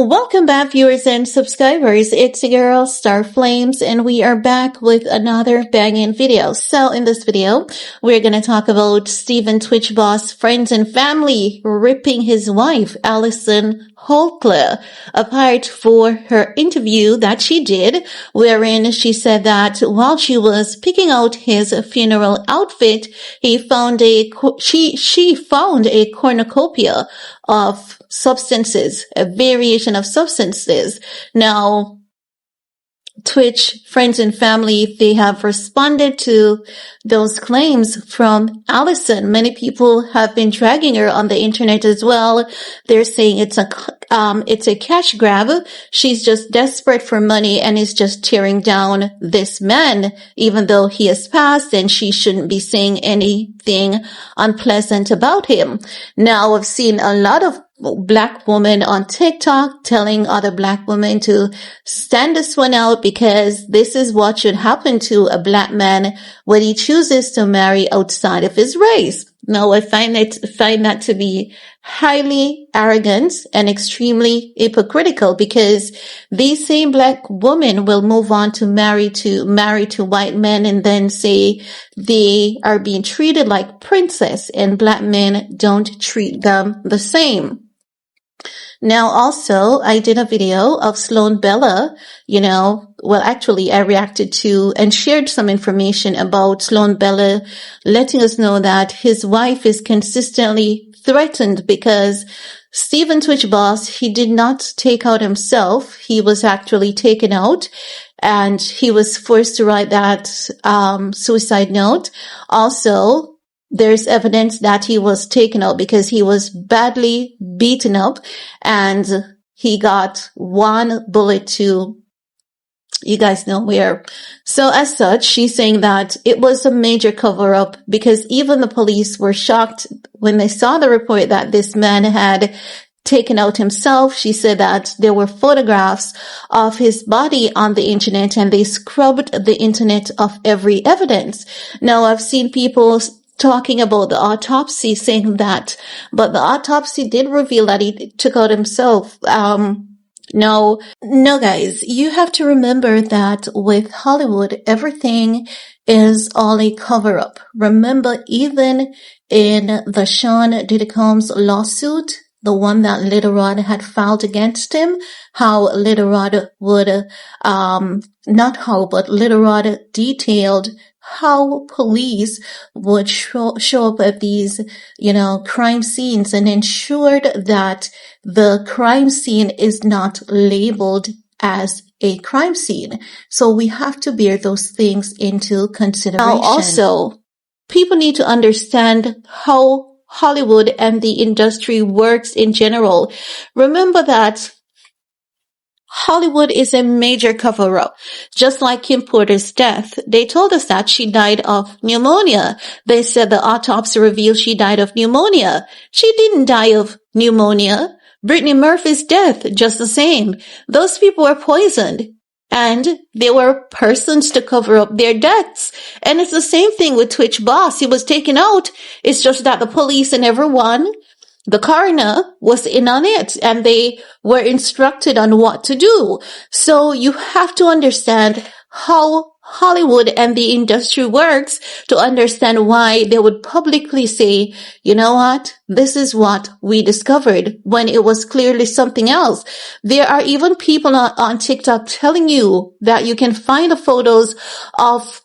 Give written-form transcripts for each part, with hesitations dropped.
Welcome back, viewers and subscribers. It's your girl, Star Flames, and we are back with another banging video. So in this video, we're going to talk about Stephen tWitchboss' friends and family ripping his wife, Allison Holker, apart for her interview that she did, wherein she said that while she was picking out his funeral outfit, she found a cornucopia of substances, a variation of substances. Now, Twitch friends and family, they have responded to those claims from Allison. Many people have been dragging her on the internet as well. They're saying it's a cash grab. She's just desperate for money and is just tearing down this man, even though he has passed, and she shouldn't be saying anything unpleasant about him. Now, I've seen a lot of black women on TikTok telling other black women to stand this one out, because this is what should happen to a black man when he chooses to marry outside of his race. Now, I find that to be highly arrogant and extremely hypocritical, because these same black women will move on to marry to white men and then say they are being treated like princess and black men don't treat them the same. Now, also, I did a video of Sloan Bella, actually, I reacted to and shared some information about Sloan Bella, letting us know that his wife is consistently threatened because Stephen tWitchboss, he did not take out himself. He was actually taken out, and he was forced to write that suicide note. Also, there's evidence that he was taken out because he was badly beaten up, and he got one bullet to, you guys know where. So as such, she's saying that it was a major cover up, because even the police were shocked when they saw the report that this man had taken out himself. She said that there were photographs of his body on the internet, and they scrubbed the internet of every evidence. Now, I've seen people talking about the autopsy, saying that, but the autopsy did reveal that he took out himself. No, guys, you have to remember that with Hollywood, everything is all a cover-up. Remember, even in the Sean Diddy Combs lawsuit, the one that Little Rod had filed against him, how Little Rod would, Little Rod detailed how police would show up at these, crime scenes and ensured that the crime scene is not labeled as a crime scene. So we have to bear those things into consideration. Now, also, people need to understand how Hollywood and the industry works in general. Remember that Hollywood is a major cover-up. Just like Kim Porter's death, they told us that she died of pneumonia. They said the autopsy revealed she died of pneumonia. She didn't die of pneumonia. Brittany Murphy's death, just the same. Those people were poisoned, and they were persons to cover up their deaths. And it's the same thing with tWitchboss. He was taken out. It's just that the police and everyone, the coroner, was in on it, and they were instructed on what to do. So you have to understand how Hollywood and the industry works to understand why they would publicly say, you know what, this is what we discovered, when it was clearly something else. There are even people on TikTok telling you that you can find the photos of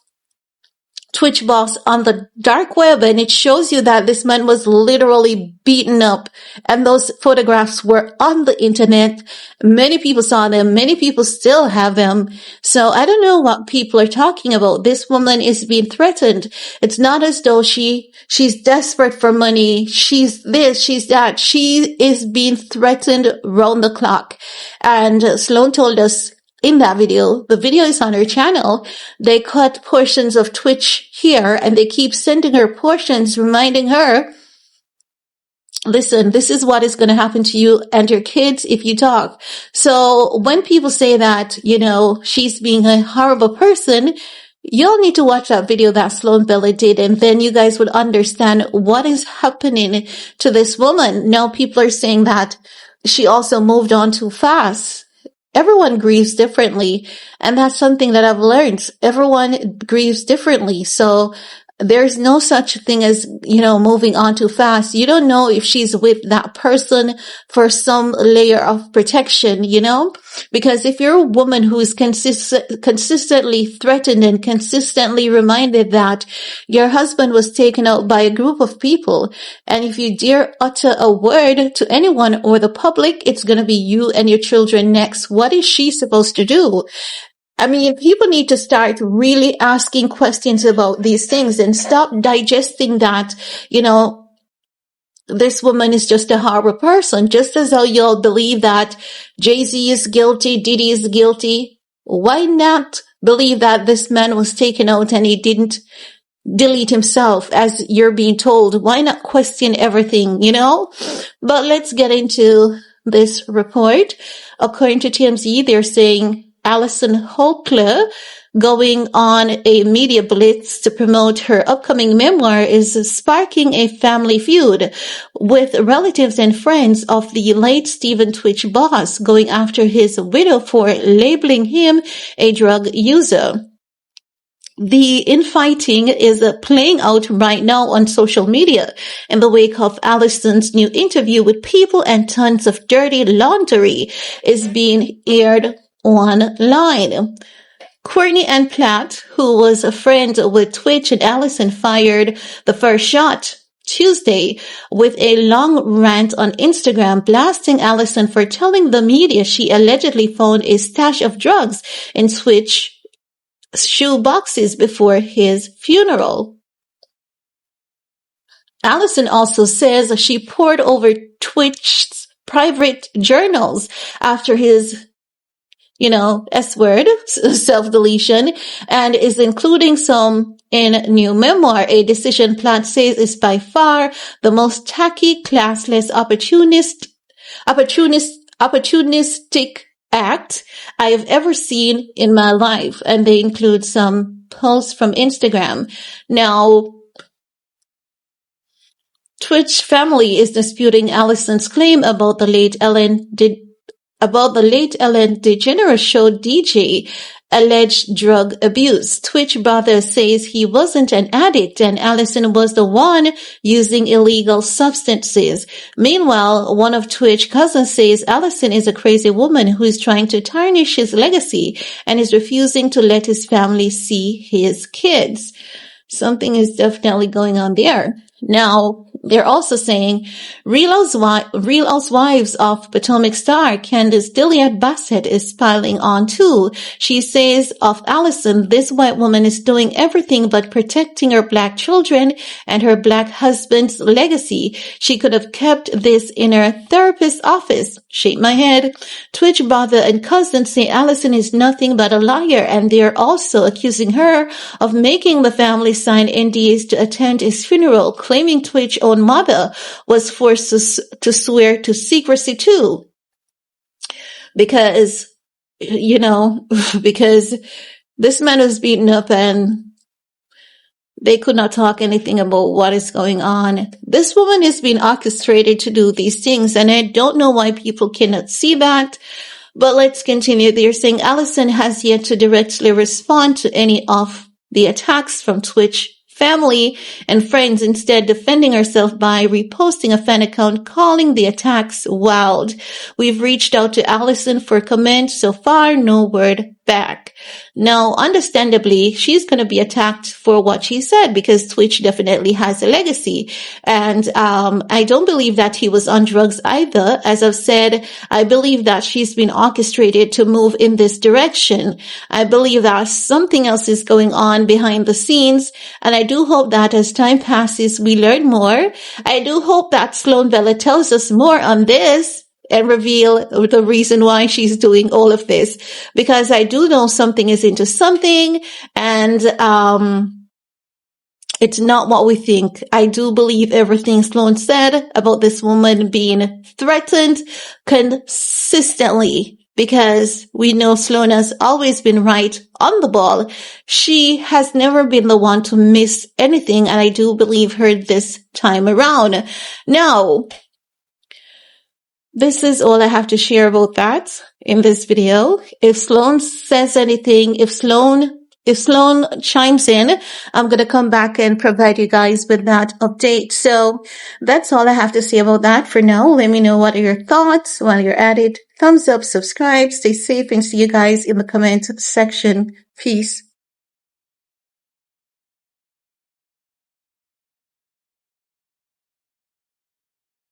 tWitchboss on the dark web, and it shows you that this man was literally beaten up, and those photographs were on the internet. Many people saw them. Many people still have them. So I don't know what people are talking about. This woman is being threatened. It's not as though she's desperate for money. She's this, she's that. She is being threatened round the clock. And Sloan told us in that video, the video is on her channel, they cut portions of Twitch here, and they keep sending her portions, reminding her, listen, this is what is going to happen to you and your kids if you talk. So when people say that, she's being a horrible person, you'll need to watch that video that Sloan Bella did, and then you guys would understand what is happening to this woman. Now people are saying that she also moved on too fast. Everyone grieves differently. And that's something that I've learned. Everyone grieves differently. So there's no such thing as, moving on too fast. You don't know if she's with that person for some layer of protection, because if you're a woman who is consistently threatened and consistently reminded that your husband was taken out by a group of people, and if you dare utter a word to anyone or the public, it's going to be you and your children next. What is she supposed to do? I mean, people need to start really asking questions about these things and stop digesting that, this woman is just a horrible person. Just as how y'all believe that jayz is guilty, Diddy is guilty, why not believe that this man was taken out and he didn't delete himself as you're being told? Why not question everything, But let's get into this report. According to TMZ, they're saying Allison Holker going on a media blitz to promote her upcoming memoir is sparking a family feud, with relatives and friends of the late Stephen TWitchboss going after his widow for labeling him a drug user. The infighting is playing out right now on social media in the wake of Allison's new interview with People, and tons of dirty laundry is being aired online. Courtney Ann Platt, who was a friend with Twitch and Allison, fired the first shot Tuesday with a long rant on Instagram, blasting Allison for telling the media she allegedly found a stash of drugs in Twitch shoe boxes before his funeral. Allison also says she pored over Twitch's private journals after his S-word, self-deletion, and is including some in new memoir, a decision Platt says is by far the most tacky, classless, opportunistic act I have ever seen in my life. And they include some posts from Instagram. Now, Twitch family is disputing Allison's claim about the late Ellen DeGeneres show DJ alleged drug abuse. Twitch brother says he wasn't an addict and Allison was the one using illegal substances. Meanwhile, one of Twitch cousins says Allison is a crazy woman who is trying to tarnish his legacy and is refusing to let his family see his kids. Something is definitely going on there. Now, they're also saying Real Housewives of Potomac star Candace Dillard Bassett is piling on too. She says of Allison, this white woman is doing everything but protecting her black children and her black husband's legacy. She could have kept this in her therapist's office. Shake my head. Twitch brother and cousin say Allison is nothing but a liar, and they are also accusing her of making the family sign NDAs to attend his funeral, claiming Twitch's own mother was forced to swear to secrecy too. Because, because this man was beaten up and they could not talk anything about what is going on. This woman is being orchestrated to do these things, and I don't know why people cannot see that. But let's continue. They're saying Allison has yet to directly respond to any of the attacks from Twitch family and friends, instead defending herself by reposting a fan account calling the attacks wild. We've reached out to Allison for comment. So far, no word back. Now, understandably, she's going to be attacked for what she said because Twitch definitely has a legacy. And I don't believe that he was on drugs either. As I've said, I believe that she's been orchestrated to move in this direction. I believe that something else is going on behind the scenes. And I do hope that as time passes, we learn more. I do hope that Sloan Bella tells us more on this and reveal the reason why she's doing all of this, because I do know something is into something, and it's not what we think. I do believe everything Sloan said about this woman being threatened consistently, because we know Sloan has always been right on the ball. She has never been the one to miss anything, and I do believe her this time around. Now, this is all I have to share about that in this video. If Sloan says anything, if Sloan chimes in, I'm going to come back and provide you guys with that update. So that's all I have to say about that for now. Let me know what are your thoughts while you're at it. Thumbs up, subscribe, stay safe, and see you guys in the comment section. Peace.